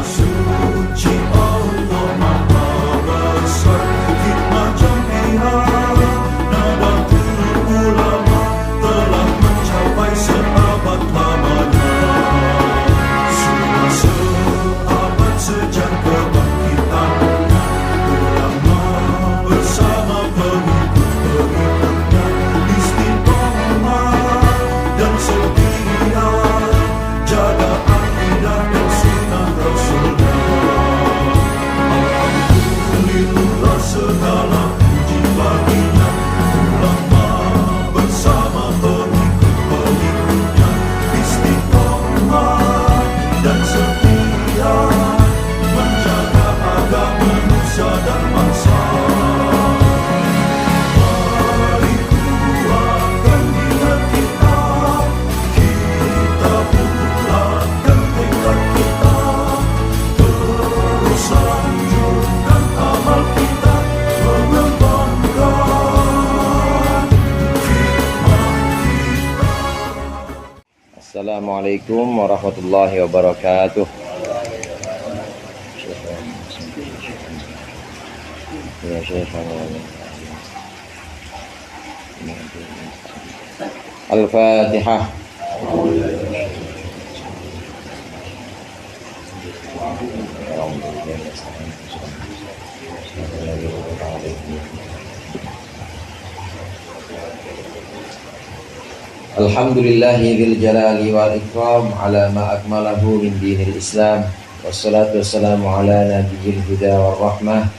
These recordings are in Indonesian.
suci Allah Maha Besar, hikmah jam'iyah Nadatul Ulama telah mencapai seabad lamanya. Sudah seabad sejak kebangkitannya, ulama bersama pengikut-pengikutnya istiqomah dan setia jaga akidah dan sunnah Rasulnya. Alhamdulillah segala puji baginya, ulama bersama pengikut-pengikutnya istiqomah dan setia menjaga agama manusia dan bangsa. Mari kuatkan niat kita, kita bulatkan tekad kita, terus lanjutkan amal kita, mengembangkan hikmah kita. Assalamualaikum warahmatullahi wabarakatuh. Ya Syekh, Al-Fatihah. Alhamdulillahil jalali wal ikram ala ma akmalahu min dinil Islam, wassalatu wassalamu ala nabiyil huda war rahmah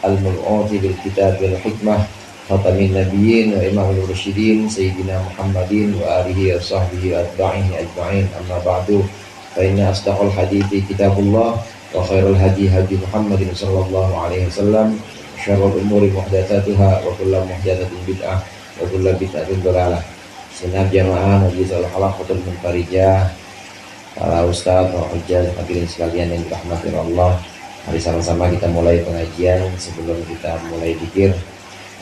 al-mub'uthi bil kitab wal hikmah, khatamin nabiyyin wa imamul mursyidin sayyidina Muhammadin wa alihi wa sahbihi wa atba'ihi ajma'in, amma ba'du. Fa inna asdaqal hadithi kitabullah wa khairul hadi hadi Muhammadin sallallahu alaihi wasallam, syarrul umuri muhdatsatuha wa kullu muhdatsatin bid'ah wa kullu bid'atin dhalalah. Senab jamaah majlis al-halaqatul munfarijah, para ustaz, para hujjah, hadirin sekalian yang dirahmati Allah. Mari sama-sama kita mulai pengajian. Sebelum kita mulai zikir,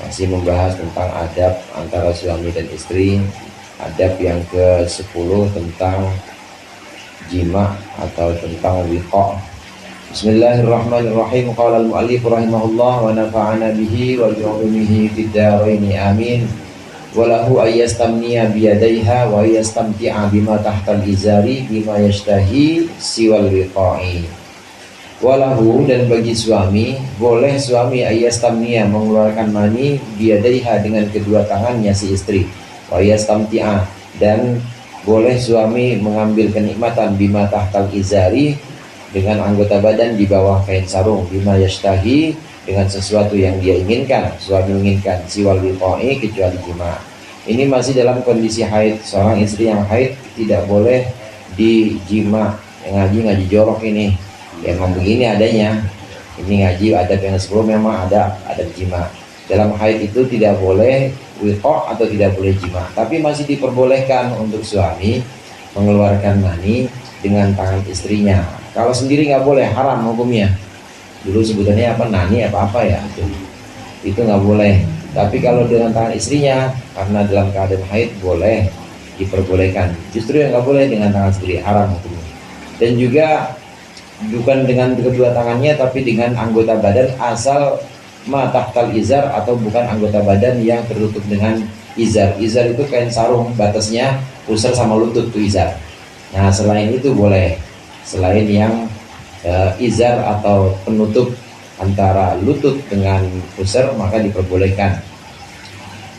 masih membahas tentang adab antara suami dan istri. Adab yang ke-10 tentang jima atau tentang liqa. Bismillahirrahmanirrahim. Qala al-mu'allif rahimahullah wa nafa'ana bihi wa bi'ulumihi fid dharain amin. Walahu ayyastamniya biyadaiha wa ayyastamti'a bima tahtal izari bima yashtahi siwal wiqa'i. Walahu, dan bagi suami, boleh suami ayyastamniya mengeluarkan mani biyadaiha dengan kedua tangannya si istri, wa ayyastamti'a, dan boleh suami mengambil kenikmatan bima tahtal izari dengan anggota badan di bawah kain sarung, bima yashtahi, dengan sesuatu yang dia inginkan, suami inginkan, siwal wiqa'i, kecuali jima. Ini masih dalam kondisi haid. Seorang istri yang haid tidak boleh dijima. Yang ngaji jorok ini, memang begini adanya. Ini ngaji adab yang 10 memang ada jima. Dalam haid itu tidak boleh wiqa' atau tidak boleh jima, tapi masih diperbolehkan untuk suami mengeluarkan mani dengan tangan istrinya. Kalau sendiri nggak boleh, haram hukumnya. Dulu sebutannya apa, nani apa ya, itu nggak boleh. Tapi kalau dengan tangan istrinya, karena dalam keadaan haid, boleh, diperbolehkan. Justru yang nggak boleh dengan tangan sendiri, haram hukumnya. Dan juga bukan dengan kedua tangannya, tapi dengan anggota badan, asal ma tahtal izar, atau bukan anggota badan yang tertutup dengan izar. Izar itu kain sarung, batasnya pusar sama lutut tuh izar. Nah, selain itu boleh. Selain yang izar atau penutup antara lutut dengan pusar, maka diperbolehkan.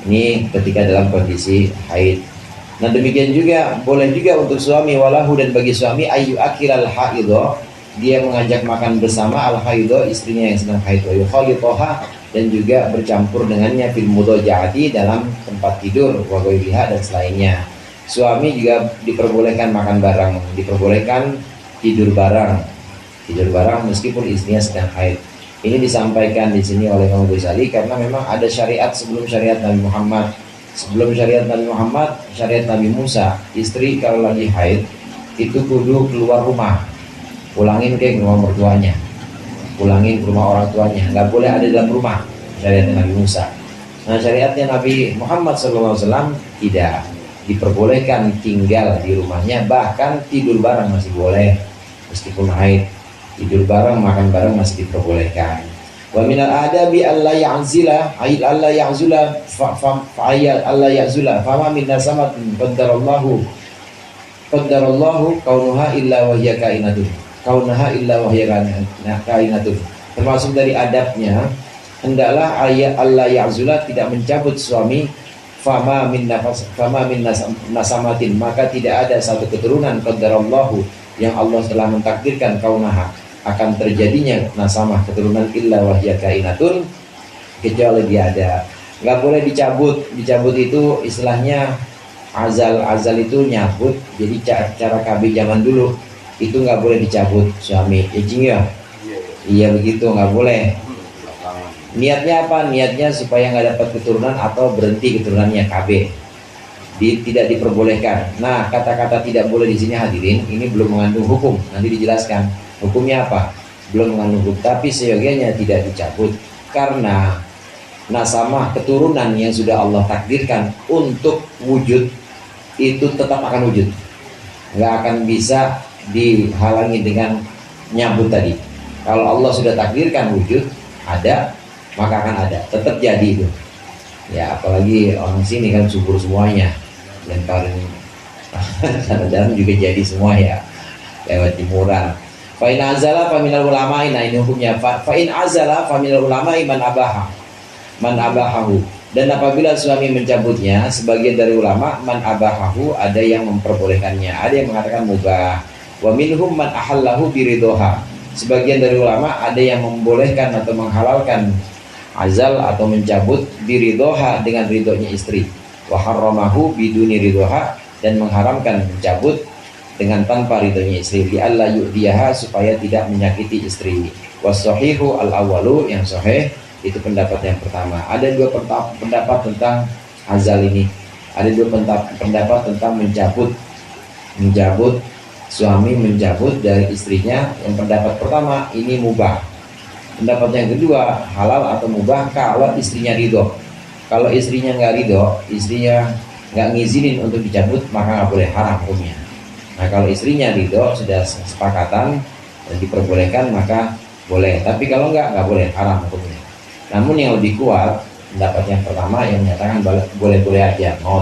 Ini ketika dalam kondisi haid. Nah, demikian juga boleh juga untuk suami, walahu, dan bagi suami, ayu akilal haidho, dia mengajak makan bersama al haidho, istrinya yang sedang haid, wa yukhalitoha, dan juga bercampur dengannya fil mudaja'ati, dalam tempat tidur, wa ghairiha, dan selainnya. Suami juga diperbolehkan makan bareng, diperbolehkan tidur bareng meskipun istrinya sedang haid. Ini disampaikan di sini oleh Imam Ghazali karena memang ada syariat sebelum syariat Nabi Muhammad. Sebelum syariat Nabi Muhammad, syariat Nabi Musa, istri kalau lagi haid itu kudu keluar rumah, pulangin ke rumah mertuanya, pulangin ke rumah orang tuanya, nggak boleh ada dalam rumah. Syariatnya Nabi Musa. Nah, syariatnya Nabi Muhammad SAW tidak, diperbolehkan tinggal di rumahnya, bahkan tidur bareng masih boleh meskipun haid. tidur bareng, makan bareng masih diperbolehkan. Wa minal adabi alla ya'zila ay alla ya'zula fa alla ya'zula fama min nasamatin qaddarallahu kaunuha illa wa hiya kainatun termasuk dari adabnya hendaklah ayat alla ya'zula tidak mencabut suami fama min nasamatin maka tidak ada satu keturunan qaddarallahu yang Allah telah mentakdirkan kaunaha akan terjadinya nasamah keturunan illa wahya kainatun kecuali dia ada. Nggak boleh dicabut itu istilahnya azal itu nyabut. Jadi cara KB zaman dulu itu nggak boleh dicabut suami ya Jing ya. Iya begitu, nggak boleh. Niatnya apa? Niatnya supaya nggak dapat keturunan atau berhenti keturunannya KB. Tidak diperbolehkan. Nah, kata-kata tidak boleh di sini hadirin ini belum mengandung hukum. Nanti dijelaskan hukumnya apa. Belum mengandung hukum, tapi seyogianya tidak dicabut karena nasamah keturunan yang sudah Allah takdirkan untuk wujud itu tetap akan wujud. Nggak akan bisa dihalangi dengan nyabut tadi. Kalau Allah sudah takdirkan wujud ada, maka akan ada, tetap jadi itu. Ya apalagi orang sini kan subur semuanya. Dan dalam juga jadi semua ya lewat jemuran. Fa'in azala faminal ulama'i, nah ini hukumnya. Fa'in azala faminal ulama'i man abahahu. Dan apabila suami mencabutnya, sebagian dari ulama man abahahu ada yang memperbolehkannya, ada yang mengatakan mubah. Wa minhum man ahallahu biridoha. Sebagian dari ulama ada yang membolehkan atau menghalalkan azal atau mencabut biridoha dengan ridhonya istri. Wa harramahu biduni ridhoha, dan mengharamkan mencabut dengan tanpa ridhonya istri li alla yu'diyaha supaya tidak menyakiti istri. Was-sahihu al-awwalu, yang sahih itu pendapat yang pertama. Ada dua pendapat tentang azal ini. Ada dua pendapat tentang mencabut suami mencabut dari istrinya. Yang pendapat pertama ini mubah. Pendapat yang kedua halal atau mubah kalau istrinya ridho. Kalau istrinya nggak ridho, istrinya nggak ngizinin untuk dicabut, maka nggak boleh, haram hukumnya. Nah kalau istrinya ridho, sudah sepakatan dan diperbolehkan, maka boleh. Tapi kalau nggak boleh, haram hukumnya. Namun yang lebih kuat pendapat yang pertama yang menyatakan boleh-boleh aja, mau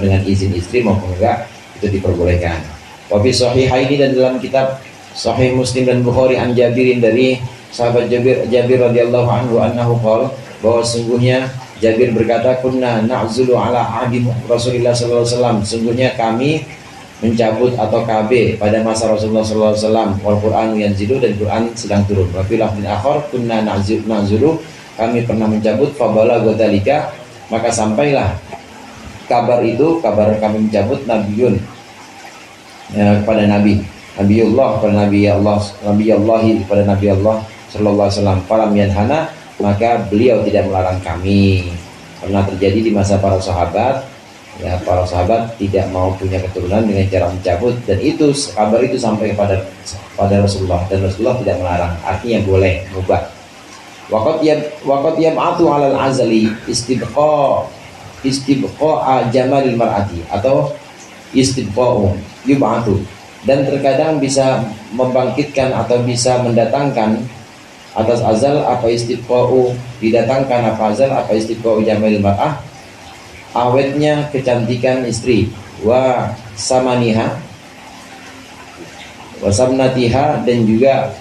dengan izin istri maupun enggak itu diperbolehkan. Wafi sahihaini, dan dalam kitab Sahih Muslim dan Bukhari an Jabirin dari sahabat Jabir radhiyallahu anhu annahu qala, bahwa sungguhnya Jabir berkata, kunna na'zulu ala ahdi Rasulullah sallallahu alaihi wasallam, sungguhnya kami mencabut atau KB pada masa Rasulullah sallallahu alaihi wasallam, wal Qur'anu yanzilu, dan Quran sedang turun. Wa fil lafdin akhar kunna na'zulu, kami pernah mencabut, fabala godalika, maka sampailah kabar itu, kabar kami mencabut Nabiun ya, kepada Nabi Nabiullah, kepada Nabi Allah sallallahu alaihi wasallam, falam yanhana, maka beliau tidak melarang kami. Pernah terjadi di masa para sahabat ya, para sahabat tidak mau punya keturunan dengan cara mencabut, dan itu kabar itu sampai pada Rasulullah, dan Rasulullah tidak melarang, artinya boleh, mubah. Waqat yam'atu 'alal azali istibqa jamalil mar'ati, atau istibqa'u yub'atu, dan terkadang bisa membangkitkan atau bisa mendatangkan atas azal apa istibqa'u, didatangkan apa azal apa istibqa'u jamalil mar'ah, awetnya kecantikan istri, wa samaniha wa samnatiha, dan juga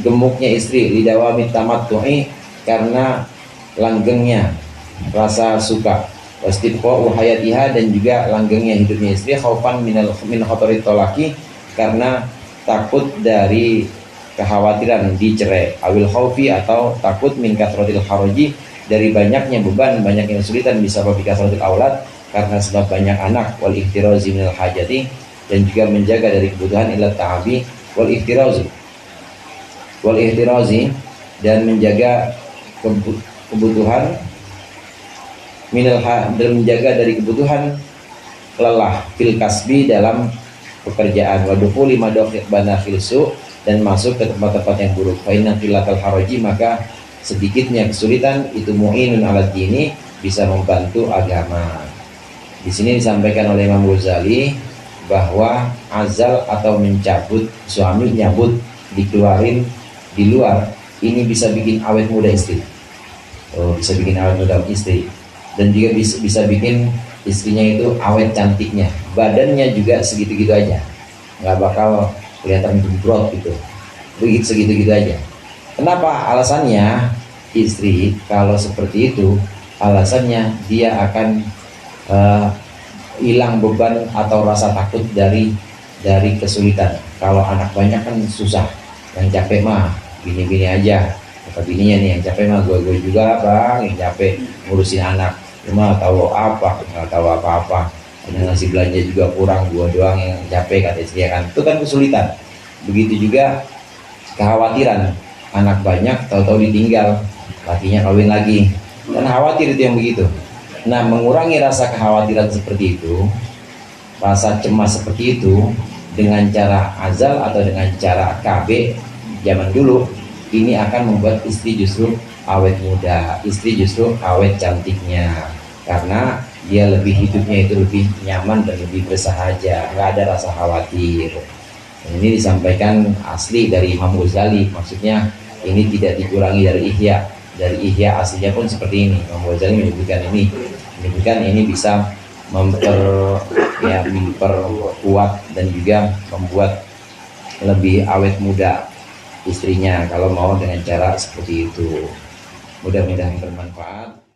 gemuknya istri, lidawami tamattu'i, karena langgengnya rasa suka, wastibqa'u hayatiha, dan juga langgengnya hidupnya istri, khaufan min khatarit talaqi, karena takut dari kekhawatiran dicerai, awil khaufi, atau takut min kathratil haraji, dari banyaknya beban, banyaknya kesulitan, bisa babi kathratil aulad, karena sebab banyak anak, wal ihtirazi minal hajati, dan juga menjaga dari kebutuhan, ila ta'abi wal ihtirazi, dan menjaga kebutuhan dan menjaga dari kebutuhan lelah, fil kasbi, dalam pekerjaan, wa dukhuli madakhil su, dan masuk ke tempat-tempat yang buruk. Fa inna qillatal haraji, maka sedikitnya kesulitan itu mu'inun ala dini, bisa membantu agama. Di sini disampaikan oleh Imam Ghazali bahwa azal atau mencabut, suami nyabut dikeluarin di luar, ini bisa bikin awet muda istri. Bisa bikin awet muda istri, dan juga bisa bikin istrinya itu awet cantiknya, badannya juga segitu-gitu aja, nggak bakal kelihatan gembrot gitu, begitu segitu-gitu aja. Kenapa? Alasannya, istri kalau seperti itu, alasannya dia akan hilang beban atau rasa takut dari kesulitan. Kalau anak banyak kan susah, yang capek mah bini-bini aja, kata bininya nih, yang capek mah gue juga bang, yang capek ngurusin anak, cuma tahu apa, nggak tahu apa-apa, ada ngasih belanja juga kurang, gua doang yang capek, kata istri kan. Itu kan kesulitan. Begitu juga kekhawatiran, anak banyak tahu-tahu ditinggal, lakinya kawin lagi, dan khawatir itu yang begitu. Nah, mengurangi rasa kekhawatiran seperti itu, rasa cemas seperti itu, dengan cara azal atau dengan cara KB zaman dulu, ini akan membuat istri justru awet muda, istri justru awet cantiknya, karena dia lebih, hidupnya itu lebih nyaman dan lebih bersahaja, nggak ada rasa khawatir. Dan ini disampaikan asli dari Imam Ghazali, maksudnya ini tidak dikurangi dari Ihya. Dari Ihya aslinya pun seperti ini. Imam Ghazali menyebutkan ini bisa memperkuat dan juga membuat lebih awet muda istrinya kalau mau dengan cara seperti itu. Mudah-mudahan bermanfaat.